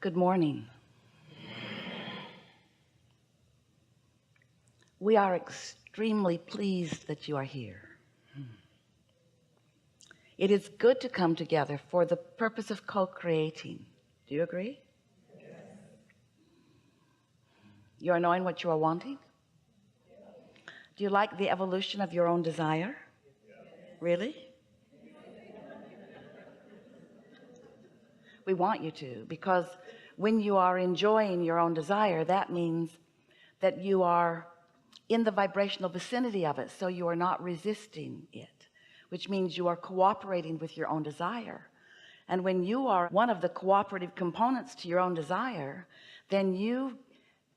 Good morning. We are extremely pleased that you are here. It is good to come together for the purpose of co-creating. Do you agree? Yes. You are knowing what you are wanting? Do you like the evolution of your own desire? Yes. Really? We want you to, because when you are enjoying your own desire, that means that you are in the vibrational vicinity of it, so you are not resisting it, which means you are cooperating with your own desire. And when you are one of the cooperative components to your own desire, then you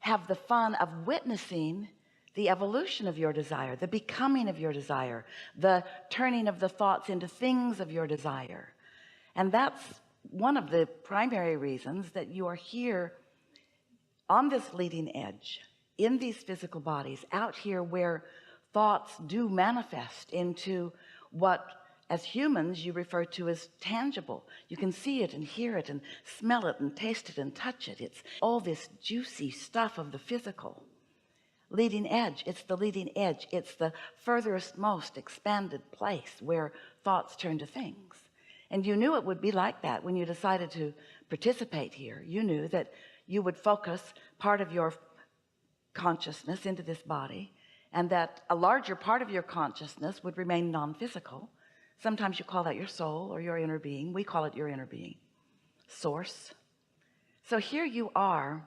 have the fun of witnessing the evolution of your desire, the becoming of your desire, the turning of the thoughts into things of your desire. And that's one of the primary reasons that you are here on this leading edge, in these physical bodies, out here where thoughts do manifest into what as humans you refer to as tangible. You can see it and hear it and smell it and taste it and touch it. It's all this juicy stuff of the physical leading edge. It's the leading edge. It's the furthest most expanded place where thoughts turn to things. And you knew it would be like that when you decided to participate here. You knew that you would focus part of your consciousness into this body, and that a larger part of your consciousness would remain non-physical. Sometimes you call that your soul or your inner being. We call it your inner being, source. So here you are,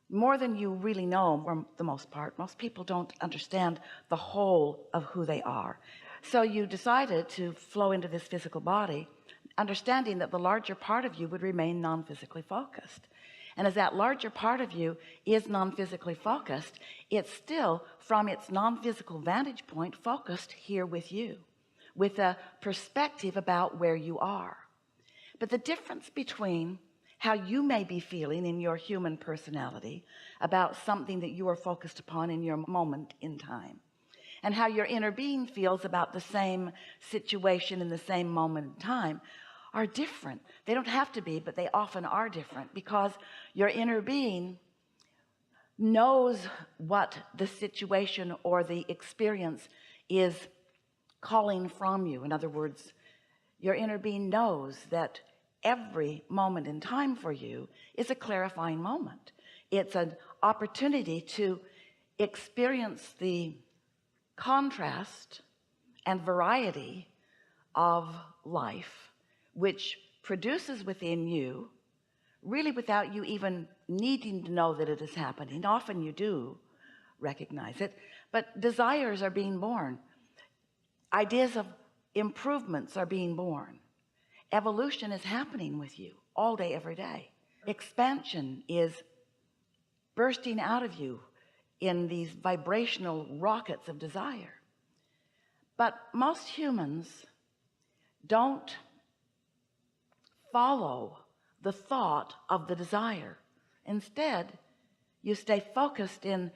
more than you really know for the most part. Most people don't understand the whole of who they are. So you decided to flow into this physical body, understanding that the larger part of you would remain non-physically focused. And as that larger part of you is non-physically focused, it's still from its non-physical vantage point focused here with you, with a perspective about where you are. But the difference between how you may be feeling in your human personality about something that you are focused upon in your moment in time, and how your inner being feels about the same situation in the same moment in time, are different. They don't have to be, but they often are different, because your inner being knows what the situation or the experience is calling from you. In other words, your inner being knows that every moment in time for you is a clarifying moment. It's an opportunity to experience the contrast and variety of life, which produces within you, really without you even needing to know that it is happening. Often you do recognize it, but desires are being born. Ideas of improvements are being born. Evolution is happening with you all day, every day. Expansion is bursting out of you in these vibrational rockets of desire. But most humans don't follow the thought of the desire. Instead, you stay focused in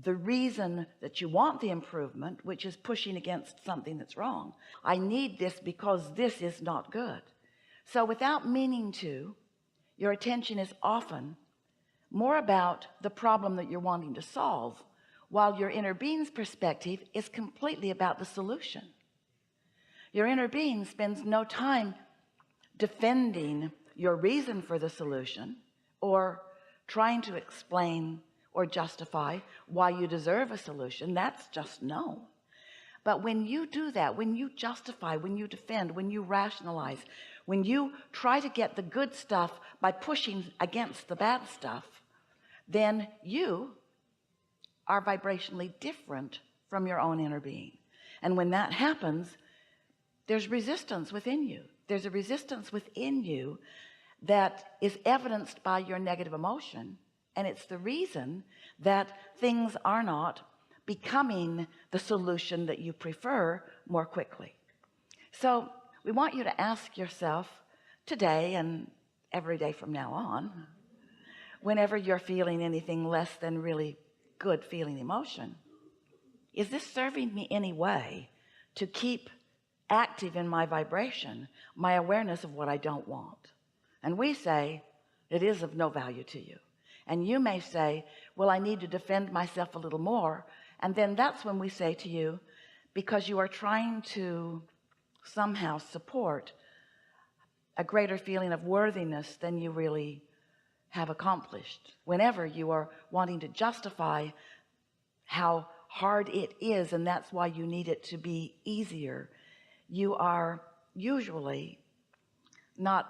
the reason that you want the improvement, which is pushing against something that's wrong. I need this because this is not good. So without meaning to, your attention is often more about the problem that you're wanting to solve, while your inner being's perspective is completely about the solution. Your inner being spends no time defending your reason for the solution, or trying to explain or justify why you deserve a solution. That's just known. But when you do that, when you justify, when you defend, when you rationalize, when you try to get the good stuff by pushing against the bad stuff, then you are vibrationally different from your own inner being. And when that happens, there's resistance within you. There's a resistance within you that is evidenced by your negative emotion, and it's the reason that things are not becoming the solution that you prefer more quickly. So we want you to ask yourself today and every day from now on, whenever you're feeling anything less than really good feeling emotion, is this serving me any way to keep active in my vibration, my awareness of what I don't want? And we say It is of no value to you. And you may say, well, I need to defend myself a little more. And then that's when we say to you, because you are trying to somehow support a greater feeling of worthiness than you really have accomplished. Whenever you are wanting to justify how hard it is, and that's why you need it to be easier, you are usually not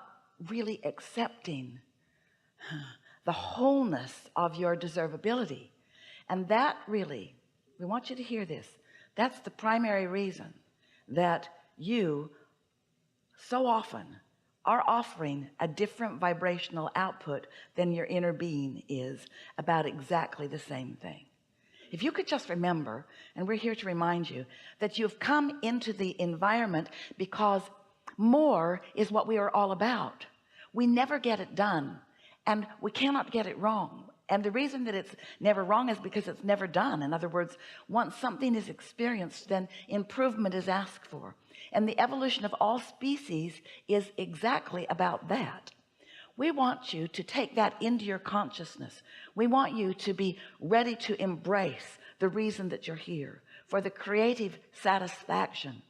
really accepting the wholeness of your deservability. And that really, we want you to hear this, that's the primary reason that you so often are offering a different vibrational output than your inner being is about exactly the same thing. If you could just remember, and we're here to remind you, that you've come into the environment because more is what we are all about. We never get it done, and we cannot get it wrong. And the reason that it's never wrong is because it's never done. In other words, once something is experienced, then improvement is asked for. And the evolution of all species is exactly about that. We want you to take that into your consciousness. We want you to be ready to embrace the reason that you're here, for the creative satisfaction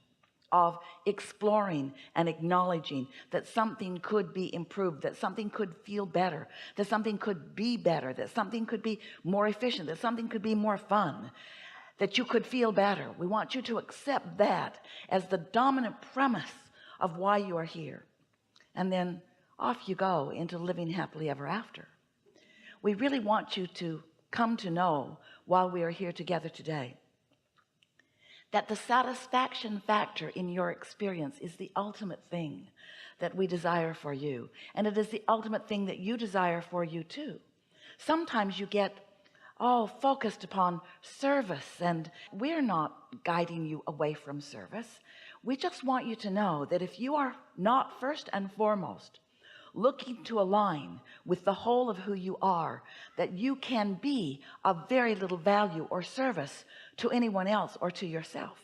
of exploring and acknowledging that something could be improved, that something could feel better, that something could be better, that something could be more efficient, that something could be more fun, that you could feel better. We want you to accept that as the dominant premise of why you are here. And then off you go into living happily ever after. We really want you to come to know, while we are here together today, that the satisfaction factor in your experience is the ultimate thing that we desire for you. And it is the ultimate thing that you desire for you too. Sometimes you get all focused upon service, and we're not guiding you away from service. We just want you to know that if you are not first and foremost looking to align with the whole of who you are, that you can be of very little value or service to anyone else or to yourself,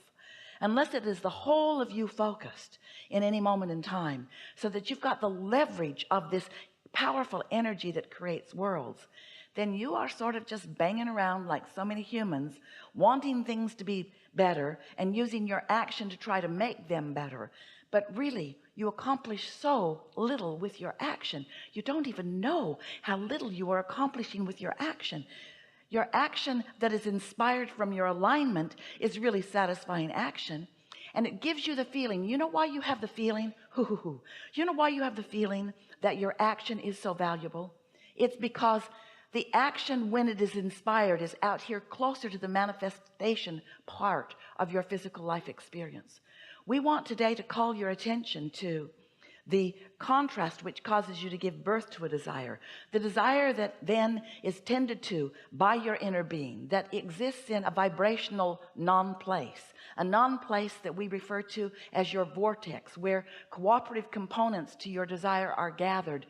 unless it is the whole of you focused in any moment in time, so that you've got the leverage of this powerful energy that creates worlds. Then you are sort of just banging around like so many humans, wanting things to be better and using your action to try to make them better. But really, you accomplish so little with your action. You don't even know how little you are accomplishing with your action. Your action that is inspired from your alignment is really satisfying action. And it gives you the feeling, you know why you have the feeling? You know why you have the feeling that your action is so valuable? It's because the action, when it is inspired, is out here closer to the manifestation part of your physical life experience. We want today to call your attention to the contrast which causes you to give birth to a desire, the desire that then is tended to by your inner being, that exists in a vibrational non-place, a non-place that we refer to as your vortex, where cooperative components to your desire are gathered,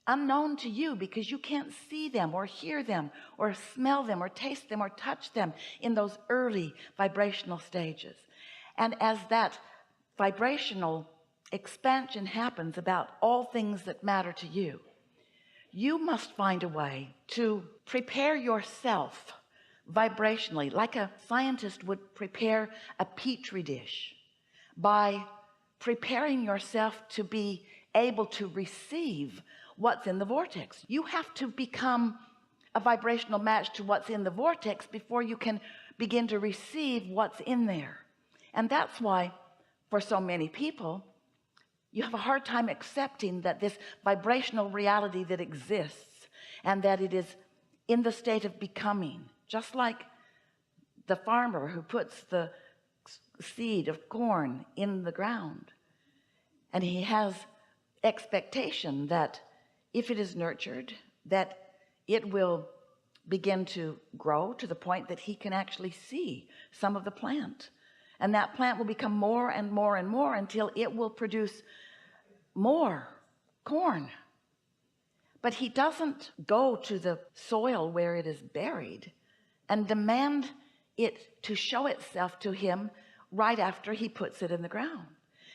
unknown to you because you can't see them or hear them or smell them or taste them or touch them in those early vibrational stages. And as that vibrational expansion happens about all things that matter to you, you must find a way to prepare yourself vibrationally, like a scientist would prepare a petri dish, by preparing yourself to be able to receive what's in the vortex. You have to become a vibrational match to what's in the vortex before you can begin to receive what's in there. And that's why for so many people you have a hard time accepting that this vibrational reality that exists, and that it is in the state of becoming, just like the farmer who puts the seed of corn in the ground, and he has expectation that if it is nurtured, that it will begin to grow to the point that he can actually see some of the plant, and that plant will become more and more and more until it will produce more corn. But he doesn't go to the soil where it is buried and demand it to show itself to him right after he puts it in the ground.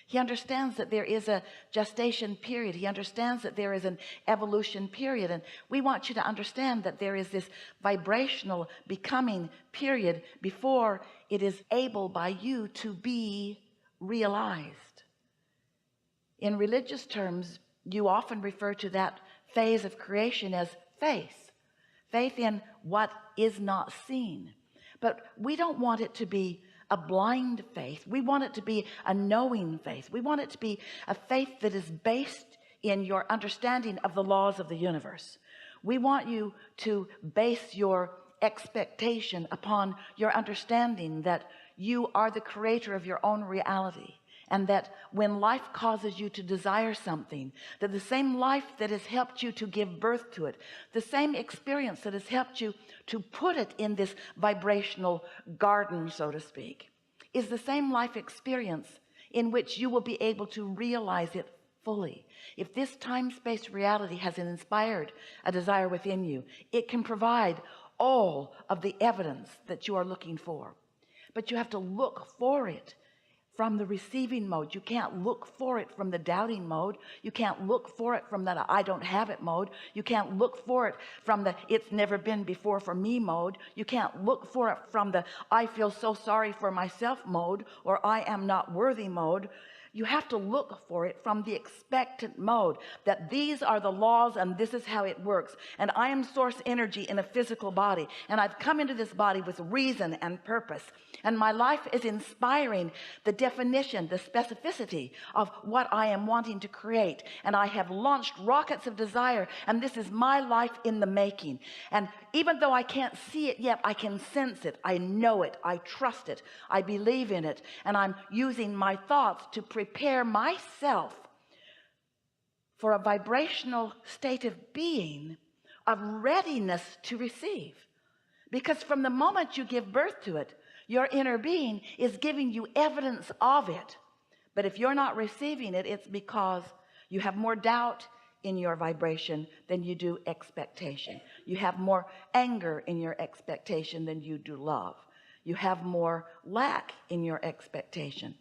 He understands that there is a gestation period. He understands that there is an evolution period. And we want you to understand that there is this vibrational becoming period before it is able by you to be realized. In religious terms, you often refer to that phase of creation as faith. Faith in what is not seen. But we don't want it to be a blind faith. We want it to be a knowing faith. We want it to be a faith that is based in your understanding of the laws of the universe. We want you to base your expectation upon your understanding that you are the creator of your own reality, and that when life causes you to desire something, that the same life that has helped you to give birth to it, the same experience that has helped you to put it in this vibrational garden, so to speak, is the same life experience in which you will be able to realize it fully. If this time-space reality has inspired a desire within you, it can provide all of the evidence that you are looking for. But you have to look for it from the receiving mode. You can't look for it from the doubting mode. You can't look for it from the I don't have it mode. You can't look for it from the it's never been before for me mode. You can't look for it from the I feel so sorry for myself mode, or I am not worthy mode. You have to look for it from the expectant mode, that these are the laws and this is how it works. And I am source energy in a physical body, and I've come into this body with reason and purpose, and my life is inspiring the definition, the specificity of what I am wanting to create. And I have launched rockets of desire, and this is my life in the making. And even though I can't see it yet, I can sense it. I know it. I trust it. I believe in it. And I'm using my thoughts to prepare myself for a vibrational state of being, of readiness to receive. Because from the moment you give birth to it, your inner being is giving you evidence of it. But if you're not receiving it, it's because you have more doubt in your vibration than you do expectation. You have more anger in your expectation than you do love. You have more lack in your expectation,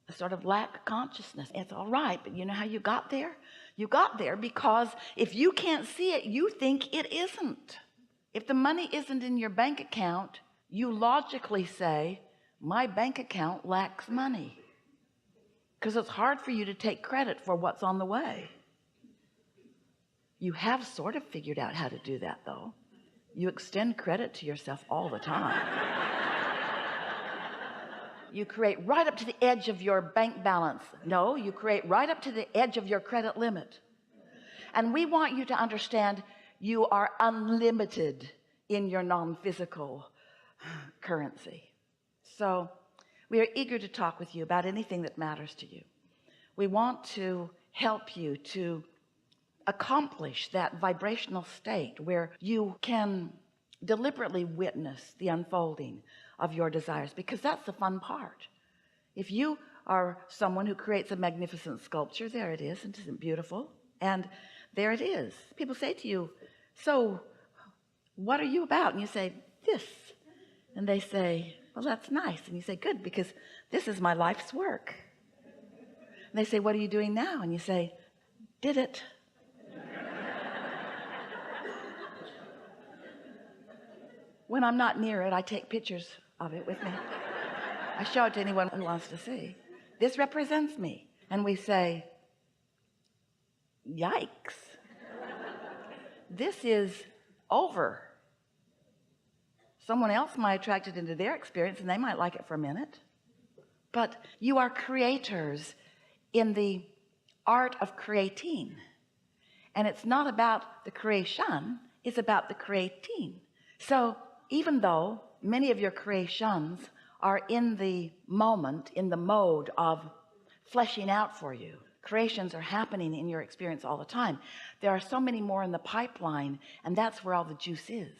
a sort of lack consciousness. It's all right, but you know how you got there? You got there because if you can't see it, you think it isn't. If the money isn't in your bank account, you logically say, my bank account lacks money, because it's hard for you to take credit for what's on the way. You have sort of figured out how to do that, though. You extend credit to yourself all the time. You create right up to the edge of your bank balance. No, you create right up to the edge of your credit limit. And we want you to understand you are unlimited in your non-physical currency. So we are eager to talk with you about anything that matters to you. We want to help you to accomplish that vibrational state where you can deliberately witness the unfolding of your desires, because that's the fun part. If you are someone who creates a magnificent sculpture, there it is, and isn't it beautiful? And there it is. People say to you, so what are you about? And you say, this. And they say, well, that's nice. And you say, good, because this is my life's work. And they say, what are you doing now? And you say, did it. When I'm not near it, I take pictures of it with me. I show it to anyone who wants to see. This represents me. And we say, yikes. This is over. Someone else might attract it into their experience, and they might like it for a minute. But you are creators in the art of creating. And it's not about the creation, it's about the creating. So even though many of your creations are in the moment, in the mode of fleshing out for you, creations are happening in your experience all the time, there are so many more in the pipeline, and that's where all the juice is.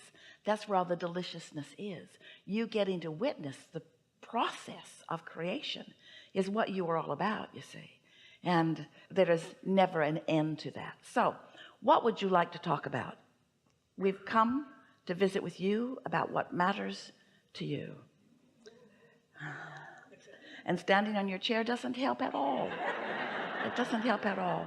That's where all the deliciousness is. You getting to witness the process of creation is what you are all about, you see. And there is never an end to that. So what would you like to talk about? We've come to visit with you about what matters to you. and standing on your chair doesn't help at all. It doesn't help at all.